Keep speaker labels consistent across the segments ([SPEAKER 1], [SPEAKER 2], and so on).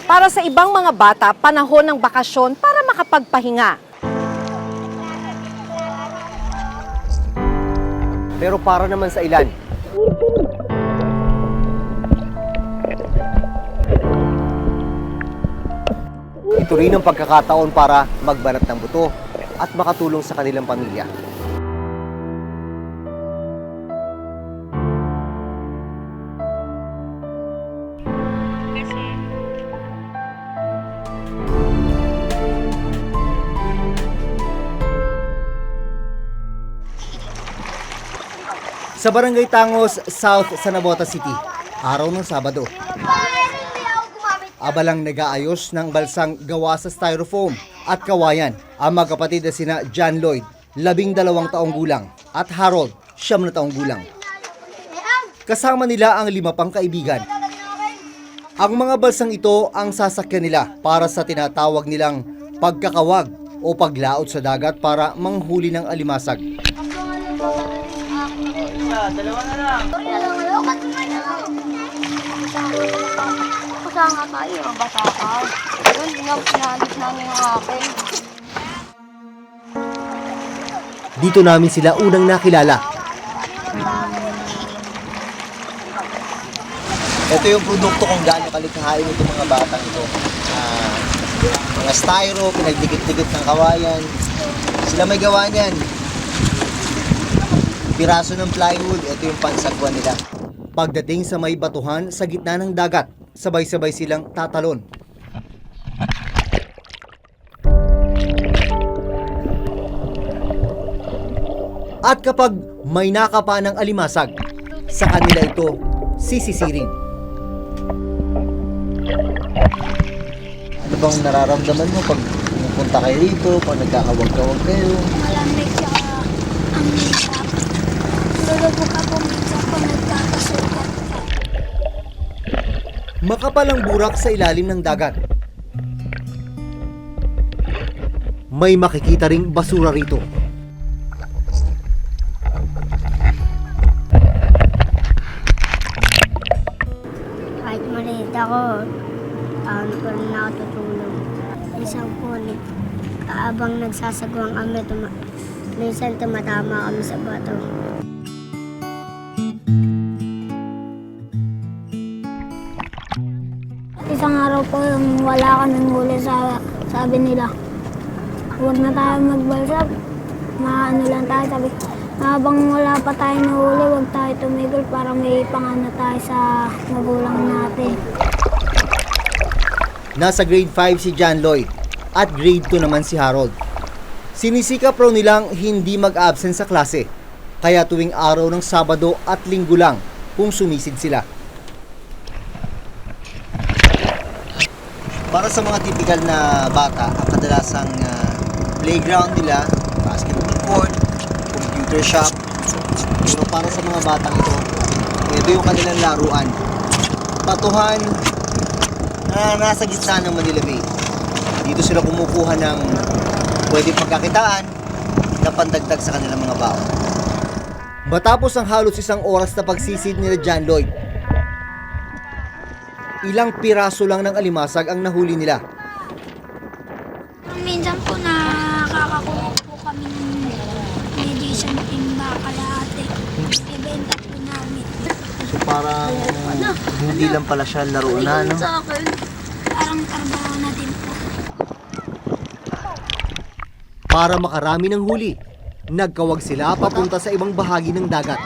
[SPEAKER 1] Para sa ibang mga bata, panahon ng bakasyon para makapagpahinga.
[SPEAKER 2] Pero para naman sa ilan, ito rin ang pagkakataon para magbanat ng buto at makatulong sa kanilang pamilya. Sa Barangay Tangos, South Sanabota City, araw ng Sabado. Abalang nag-aayos ng balsang gawa sa styrofoam at kawayan ang magkapatid na sina John Lloyd, 12 taong gulang, at Harold, 9 taong gulang. Kasama nila ang 5 pang kaibigan. Ang mga balsang ito ang sasakyan nila para sa tinatawag nilang pagkakawag o paglaot sa dagat para manghuli ng alimasag.
[SPEAKER 3] Dalawa na lang. Kasama tayo, bata ka. Yun, pinalis namin yung akin.
[SPEAKER 2] Dito namin sila unang nakilala. Ito yung produkto kung gaano kalikhain itong mga batang ito. Mga styro, pinagdikit-dikit ng kawayan. Sila may gawa niyan. Piraso ng plywood, ito yung pansagwan nila. Pagdating sa may batuhan sa gitna ng dagat, sabay-sabay silang tatalon. At kapag may nakapa ng alimasag, sa kanila ito sisisiring. Ano bang nararamdaman mo pag pumupunta kayo rito, pag nagkakawag-kawag kayo?
[SPEAKER 4] Malamig siya ang makeup. Lulubog ako minsan kung nagkakasugat ka.
[SPEAKER 2] Makapalang burak sa ilalim ng dagat. May makikita ring basura rito.
[SPEAKER 4] Kahit maliit ako, paano pa rin ako tutulong. Isang punit, habang nagsasagwang kami, minsan tumatama kami sa bato. Isang araw po yung wala kaming huli, sabi nila, huwag na tayo magbalsab, maano lang tayo, sabi, habang wala pa tayo nahuli, huwag tayo tumigil para may pangano tayo sa magulang natin.
[SPEAKER 2] Nasa grade 5 si John Lloyd at grade 2 naman si Harold. Sinisikap raw nilang hindi mag-absent sa klase, kaya tuwing araw ng Sabado at Linggo lang kung sumisid sila. Para sa mga typical na bata, ang kadalasang playground nila, basketball court, computer shop. Pero para sa mga batang ito yung kanilang laruan. Patuhan na nasa gitna ng Manila Bay. Dito sila kumukuha ng pwedeng pagkakitaan na pandagdag sa kanilang mga baon. Matapos ang halos 1 oras na pagsisid nila John Lloyd, ilang piraso lang ng alimasag ang nahuli nila.
[SPEAKER 4] Minsan po nakakakuha po kami ng medicine timba kalahati. Ibenta po namin.
[SPEAKER 2] So parang hindi lang pala siya laro na, no?
[SPEAKER 4] Sa akin, parang trabaho natin po.
[SPEAKER 2] Para makarami ng huli, nagkawag sila papunta sa ibang bahagi ng dagat.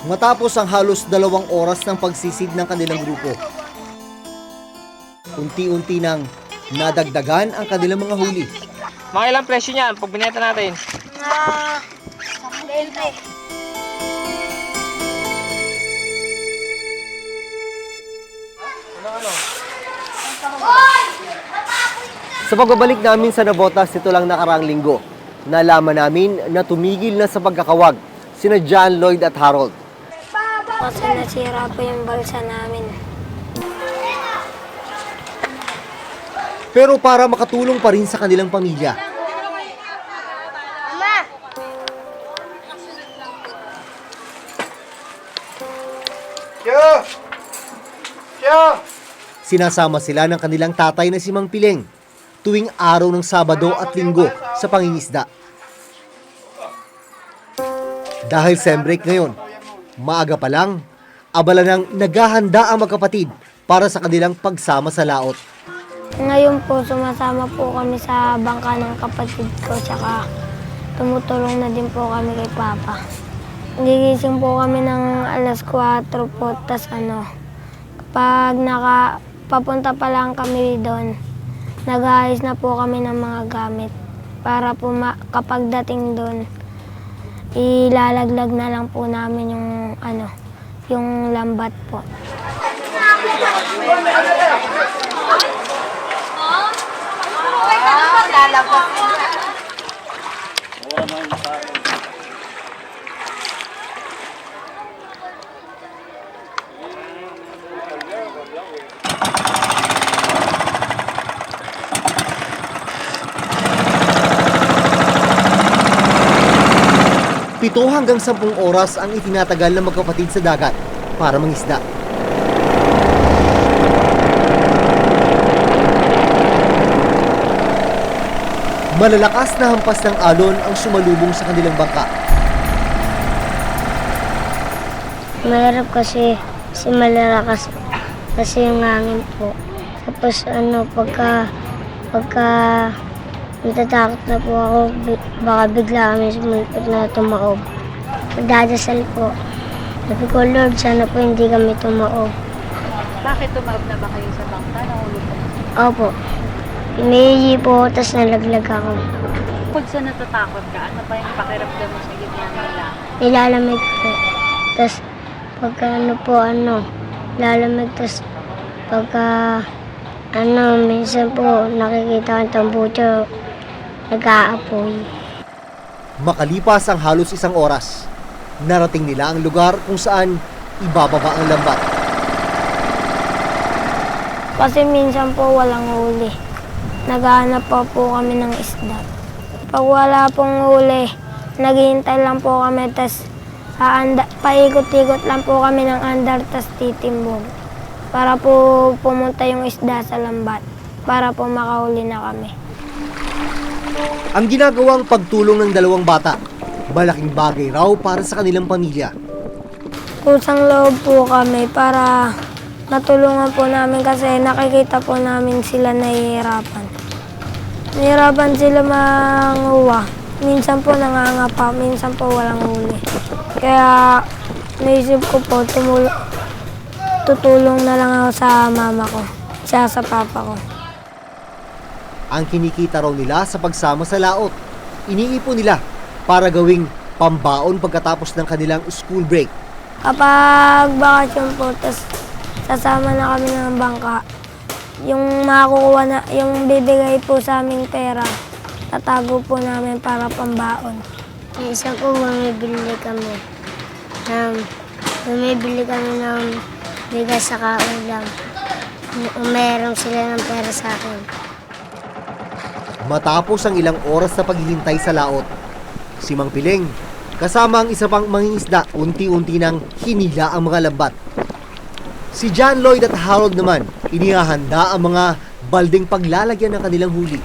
[SPEAKER 2] Matapos ang halos 2 oras ng pagsisid ng kanilang grupo, unti-unti nang nadagdagan ang kanilang mga huli.
[SPEAKER 3] Mga ilang presyo niyan pag binenta natin?
[SPEAKER 4] 20.
[SPEAKER 2] Sa pagbabalik namin sa Navotas nito lang nakaraang linggo, nalaman namin na tumigil na sa pagkakawag sina John Lloyd at Harold.
[SPEAKER 4] Kasi nasira po yung balsa namin.
[SPEAKER 2] Pero para makatulong pa rin sa kanilang pamilya, sinasama sila ng kanilang tatay na si Mang Pileng tuwing araw ng Sabado at Linggo sa pangingisda. Dahil sem break ngayon, maaga pa lang, abala nang naghahanda ang magkapatid para sa kanilang pagsama sa laot.
[SPEAKER 4] Ngayon po, sumasama po kami sa bangka ng kapatid ko, tsaka tumutulong na din po kami kay Papa. Gigising po kami ng alas 4 po, tas kapag papunta pa lang kami doon, nag-aayos na po kami ng mga gamit para po kapag dating doon, ilalaglag na lang po namin yung lambat po.
[SPEAKER 2] Pito hanggang 10 oras ang itinatagal ng magkapatid sa dagat para mangisda. Malalakas na hampas ng alon ang sumalubong sa kanilang bangka.
[SPEAKER 4] Mahirap kasi malalakas kasi yung hangin po. Tapos pagka natatakot na po ako, baka bigla kami sumulpot na tumaob. Magdadasal po. Sabi ko, Lord, sana po hindi kami tumaob.
[SPEAKER 3] Bakit tumaob na ba kayo sa bangka? Nahulog ka?
[SPEAKER 4] Opo. Umiihi po, tapos nalaglag ako.
[SPEAKER 3] Pag sa natatakot ka, ano ba yung pakiramdam mo sa gitna nila?
[SPEAKER 4] Nilalamig po. Tapos pagka lalamig, tapos pagka minsan po nakikita ko ang tambucho, nag-aapoy.
[SPEAKER 2] Makalipas ang halos 1 oras, narating nila ang lugar kung saan ibababa ang lambat.
[SPEAKER 4] Kasi minsan po walang huli. Naghahanap pa po kami ng isda. Pag wala pong huli, naghihintay lang po kami, tas paikot-ikot lang po kami ng andar, tas titimbog. Para po pumunta yung isda sa lambat, para po makahuli na kami.
[SPEAKER 2] Ang ginagawang pagtulong ng 2 bata, malaking bagay raw para sa kanilang pamilya.
[SPEAKER 4] Kusang loob po kami para natulungan po namin kasi nakikita po namin sila nahihirapan. Nahihirapan sila manguha. Minsan po nangangapa, minsan po walang huli. Kaya naisip ko po, tutulong na lang ako sa mama ko, sa papa ko.
[SPEAKER 2] Ang kinikita raw nila sa pagsama sa laot, iniipon nila para gawing pambaon pagkatapos ng kanilang school break.
[SPEAKER 4] Kapag bakasyon po, tas sasama na kami ng bangka, yung makukuha na, yung bibigay po sa aming pera, tatago po namin para pambaon. Minsan po bumibili kami ng bigas sa ulam. Meron sila ng pera sa akin.
[SPEAKER 2] Matapos ang ilang oras na paghihintay sa laot, si Mang Pileng kasama ang isa pang mangingisda unti-unti nang hinila ang mga lambat. Si John Lloyd at Harold naman, inihahanda ang mga baldeng paglalagyan ng kanilang huli.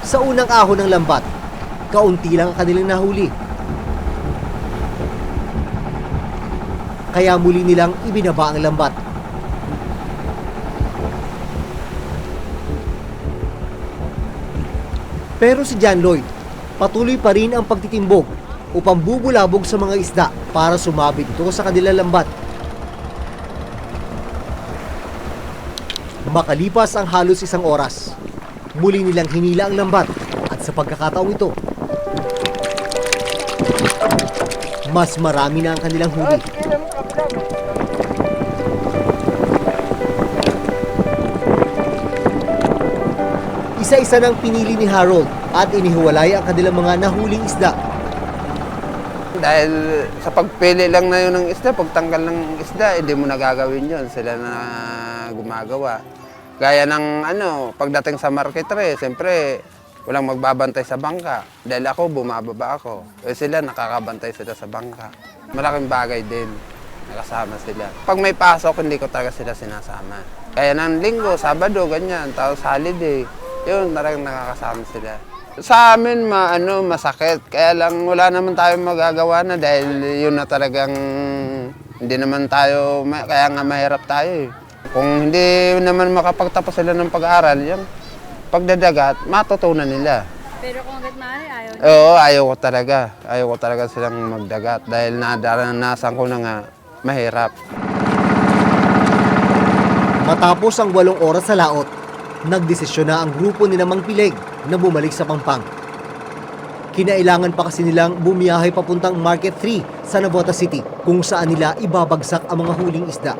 [SPEAKER 2] Sa unang ahon ng lambat, kaunti lang ang kanilang nahuli. Kaya muli nilang ibinaba ang lambat. Pero si John Lloyd, patuloy pa rin ang pagtitimbog o pambubulabog sa mga isda para sumabit ito sa kanilang lambat. Makalipas ang halos 1 oras, muli nilang hinila ang lambat at sa pagkakataong ito, mas marami na ang kanilang huli. Isa-isa nang pinili ni Harold at inihiwalay ang kanilang mga nahuling isda.
[SPEAKER 5] Dahil sa pagpili lang na yun ng isda, pagtanggal ng isda, hindi mo nagagawin yun. Sila na gumagawa. Gaya ng pagdating sa market siyempre, walang magbabantay sa bangka. Dahil ako, bumababa ako. Sila, nakakabantay sila sa bangka. Malaking bagay din, nakasama sila. Pag may pasok, hindi ko talaga sila sinasama. Kaya ng linggo, sabado, ganyan, tapos holiday, yun, talagang nakakasama sila. Sa amin, masakit. Kaya lang, wala naman tayong magagawa na dahil yun na talagang hindi naman tayo, kaya nga mahirap tayo eh. Kung hindi naman makapagtapos sila ng pag-aaral, yung pagdadagat, matutunan nila.
[SPEAKER 3] Pero kung hanggat maaari, ayaw.
[SPEAKER 5] Oo, ayaw ko talaga. Ayaw ko talaga silang magdagat dahil naranasan ko na nga mahirap.
[SPEAKER 2] Matapos ang 8 oras sa laot, nagdesisyon na ang grupo ni Mang Piling na bumalik sa Pampang. Kinailangan pa kasi nilang bumiyahe papuntang Market 3 sa Navotas City kung saan nila ibabagsak ang mga huling isda.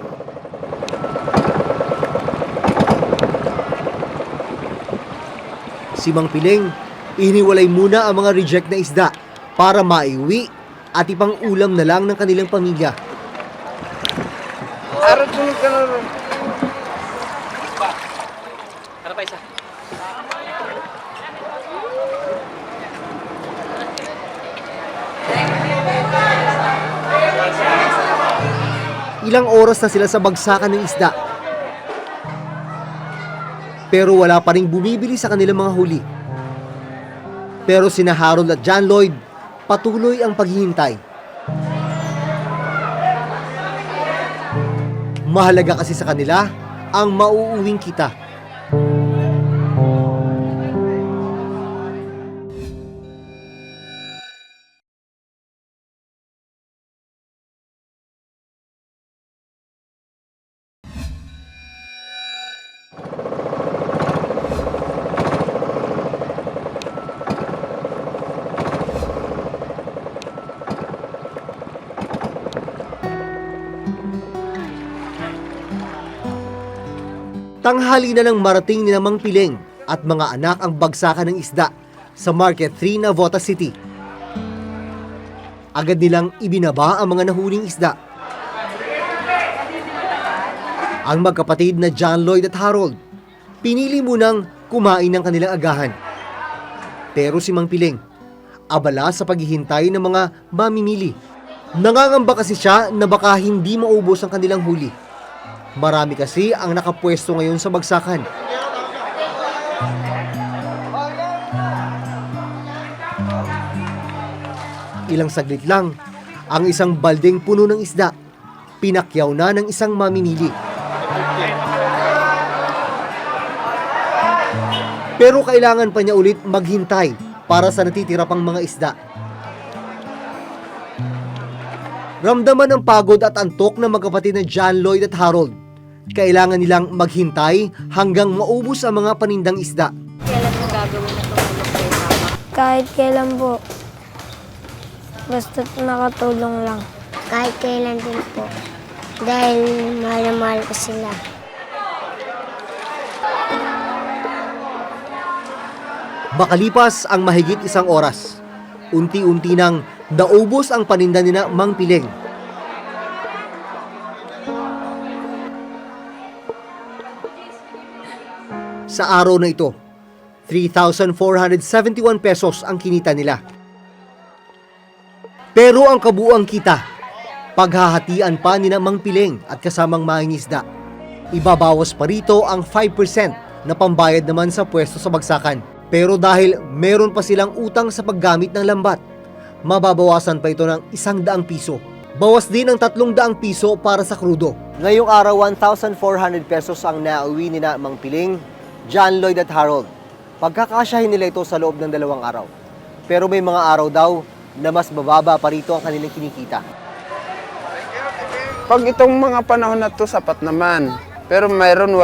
[SPEAKER 2] Si Mang Piling, iniwalay muna ang mga reject na isda para maiuwi at ipang ulam na lang ng kanilang pamilya.
[SPEAKER 5] Araw, sunod ka na rin.
[SPEAKER 2] Ilang oras na sila sa bagsakan ng isda. Pero wala pa ring bumibili sa kanilang mga huli. Pero sina Harold at John Lloyd, patuloy ang paghihintay. Mahalaga kasi sa kanila ang mauuwing kita. Tanghali na nang marating ni Mang Piling at mga anak ang bagsakan ng isda sa Market 3 Navotas City. Agad nilang ibinaba ang mga nahuling isda. Ang magkapatid na John Lloyd at Harold, pinili munang kumain ng kanilang agahan. Pero si Mang Piling, abala sa paghihintay ng mga mamimili. Nangangamba kasi siya na baka hindi maubos ang kanilang huli. Marami kasi ang nakapwesto ngayon sa bagsakan. Ilang saglit lang, ang isang baldeng puno ng isda, pinakyaw na ng isang mamimili. Pero kailangan pa niya ulit maghintay para sa natitira pang mga isda. Ramdaman ang pagod at antok ng magkapatid na John Lloyd at Harold. Kailangan nilang maghintay hanggang maubos ang mga panindang isda.
[SPEAKER 3] Kailan mo gagawin na tumulong kay Mama?
[SPEAKER 4] Kahit kailan po. Basta't nakatulong lang.
[SPEAKER 6] Kahit kailan din po. Dahil mahal na mahal ko sila.
[SPEAKER 2] Makalipas ang mahigit 1 oras, unti-unti nang naubos ang paninda ni Mang Piling. Sa araw na ito, 3,471 pesos ang kinita nila. Pero ang kabuuang kita, paghahatian pa ni Mang Piling at kasamang mangingisda. Ibabawas pa rito ang 5% na pambayad naman sa pwesto sa bagsakan. Pero dahil meron pa silang utang sa paggamit ng lambat, mababawasan pa ito ng 100 piso. Bawas din ang 300 piso para sa krudo. Ngayong araw, 1,400 pesos ang nauwi ni Mang Piling, John Lloyd at Harold. Pagkakasyahin nila ito sa loob ng 2 araw. Pero may mga araw daw na mas bababa pa rito ang kanilang kinikita.
[SPEAKER 5] Pag itong mga panahon na to sapat naman. Pero mayroon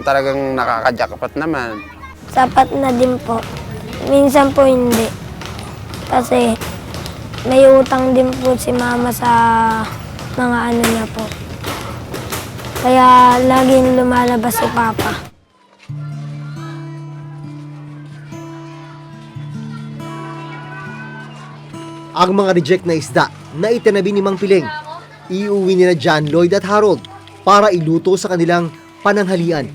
[SPEAKER 5] talagang nakakajakpat naman.
[SPEAKER 4] Sapat na din po. Minsan po hindi. Kasi may utang din po si Mama sa mga ano niya po. Kaya laging lumalabas si Papa.
[SPEAKER 2] Ang mga reject na isda na itinabi ni Mang Piling, iuwi nila John Lloyd at Harold para iluto sa kanilang pananghalian.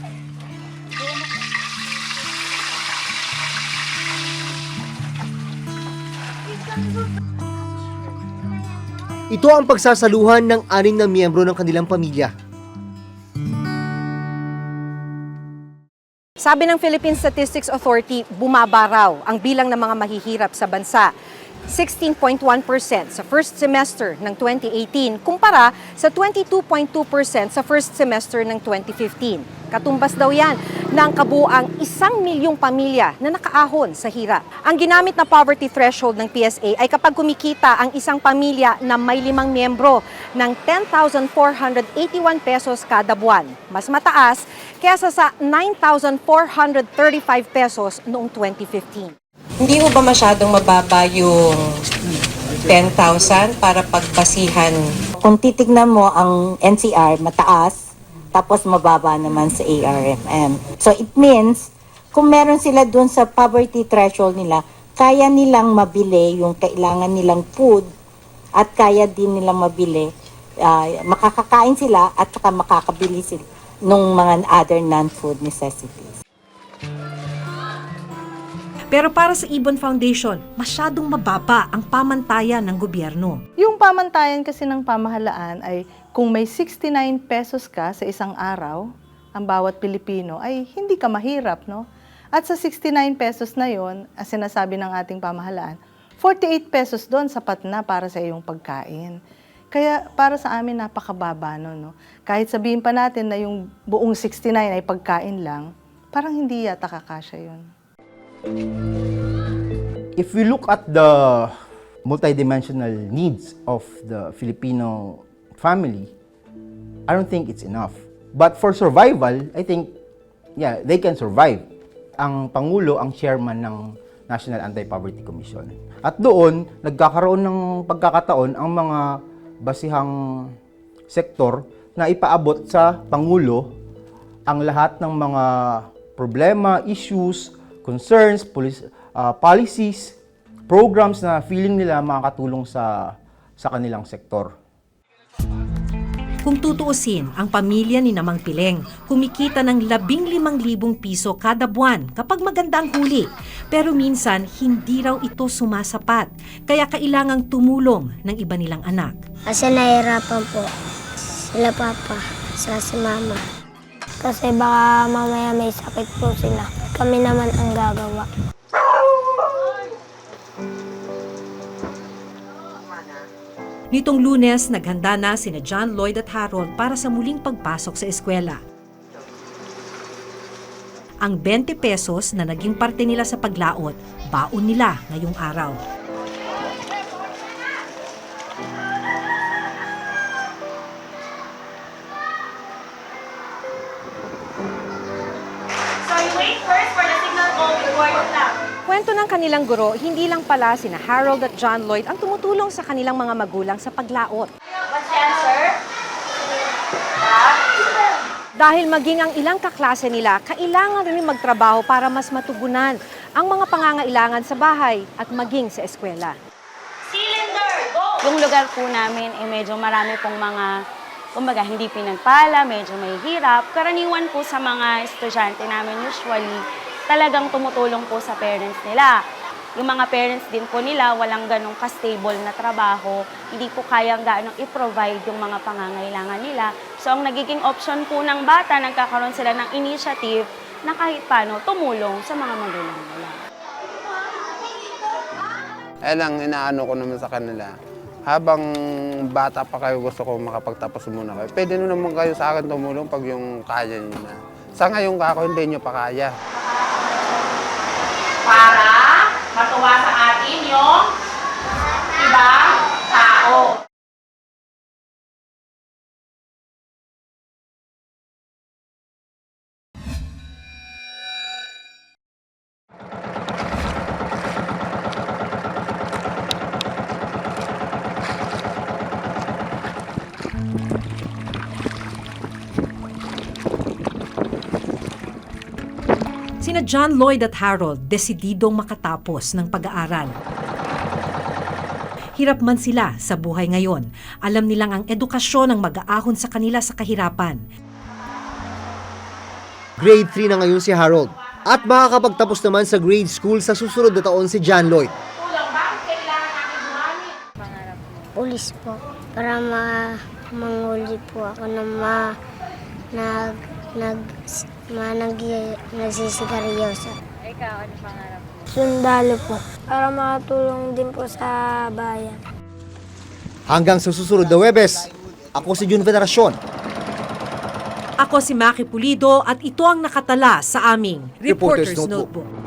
[SPEAKER 2] Ito ang pagsasaluhan ng 6 na miyembro ng kanilang pamilya.
[SPEAKER 1] Sabi ng Philippine Statistics Authority, bumaba raw ang bilang ng mga mahihirap sa bansa. 16.1% sa first semester ng 2018 kumpara sa 22.2% sa first semester ng 2015. Katumbas daw yan ng kabuang 1 milyong pamilya na nakaahon sa hirap. Ang ginamit na poverty threshold ng PSA ay kapag kumikita ang isang pamilya na may 5 miyembro ng 10,481 pesos kada buwan. Mas mataas kaysa sa 9,435 pesos noong 2015.
[SPEAKER 7] Hindi ho ba masyadong mababa yung 10,000 para pagbasihan?
[SPEAKER 8] Kung titignan mo ang NCR, mataas, tapos mababa naman sa ARMM. So it means, kung meron sila dun sa poverty threshold nila, kaya nilang mabili yung kailangan nilang food at kaya din nilang mabili, makakakain sila at saka makakabili sila ng mga other non-food necessities.
[SPEAKER 9] Pero para sa Ibon Foundation, masyadong mababa ang pamantayan ng gobyerno.
[SPEAKER 10] Yung pamantayan kasi ng pamahalaan ay kung may 69 pesos ka sa isang araw, ang bawat Pilipino ay hindi ka mahirap, no? At sa 69 pesos na yon, as sinasabi ng ating pamahalaan, 48 pesos doon sapat na para sa iyong pagkain. Kaya para sa amin napakababa no? Kahit sabihin pa natin na yung buong 69 ay pagkain lang, parang hindi yata kakasya yun.
[SPEAKER 11] If we look at the multidimensional needs of the Filipino family, I don't think it's enough. But for survival, I think, yeah, they can survive. Ang Pangulo, ang chairman ng National Anti-Poverty Commission. At doon, nagkakaroon ng pagkakataon ang mga basihang sektor na ipaabot sa Pangulo ang lahat ng mga problema, issues, concerns, policies, programs na feeling nila makakatulong sa kanilang sektor.
[SPEAKER 9] Kung tutuusin, ang pamilya ni Namang Pileng kumikita ng 15,000 piso kada buwan kapag maganda ang huli. Pero minsan, hindi raw ito sumasapat. Kaya kailangang tumulong ng iba nilang anak.
[SPEAKER 6] Kasi nahihirapan po sila papa, sa si mama.
[SPEAKER 4] Kasi baka mamaya may sakit po sila. Kami naman ang gagawa.
[SPEAKER 9] Nitong Lunes, naghanda na sina John Lloyd at Harold para sa muling pagpasok sa eskwela. Ang 20 pesos na naging parte nila sa paglaot, baon nila ngayong araw.
[SPEAKER 1] Kwento ng kanilang guro, hindi lang pala sina Harold at John Lloyd ang tumutulong sa kanilang mga magulang sa paglaot.
[SPEAKER 3] What's the answer?
[SPEAKER 1] Dahil maging ang ilang kaklase nila, kailangan rin magtrabaho para mas matugunan ang mga pangangailangan sa bahay at maging sa eskwela.
[SPEAKER 3] Cylinder, go! Yung lugar po namin ay medyo marami pong mga, kumbaga, hindi pinagpala, medyo may hirap. Karaniwan po sa mga estudyante namin usually, talagang tumutulong po sa parents nila. Yung mga parents din po nila, walang ganong ka-stable na trabaho, hindi po kayang ganong i-provide yung mga pangangailangan nila. So, ang nagiging option po ng bata, nagkakaroon sila ng initiative na kahit paano tumulong sa mga magulang nila.
[SPEAKER 5] Lang, inaano ko naman sa kanila. Habang bata pa kayo, gusto ko makapagtapos muna kayo. Pwede naman kayo sa akin tumulong pag yung kaya nyo na. Sa ngayon kako, hindi nyo pa kaya.
[SPEAKER 3] Para matuwa sa atin yung ibang tao.
[SPEAKER 9] Sina John Lloyd at Harold desididong makatapos ng pag-aaral. Hirap man sila sa buhay ngayon, alam nilang ang edukasyon ang mag-aahon sa kanila sa kahirapan.
[SPEAKER 2] Grade 3 na ngayon si Harold. At makakapagtapos naman sa grade school sa susunod na taon si John Lloyd.
[SPEAKER 6] Pulis po. Para manguli po ako na nagsisigaryoso.
[SPEAKER 3] Ikaw, ano pangarap mo?
[SPEAKER 4] Sundalo po. Para makatulong din po sa bayan.
[SPEAKER 2] Hanggang sa susunod na Huwebes, ako si Jun Veneracion.
[SPEAKER 9] Ako si Maki Pulido at ito ang nakatala sa aming
[SPEAKER 2] Reporter's
[SPEAKER 9] Reporter's
[SPEAKER 2] Notebook.
[SPEAKER 9] Notebook.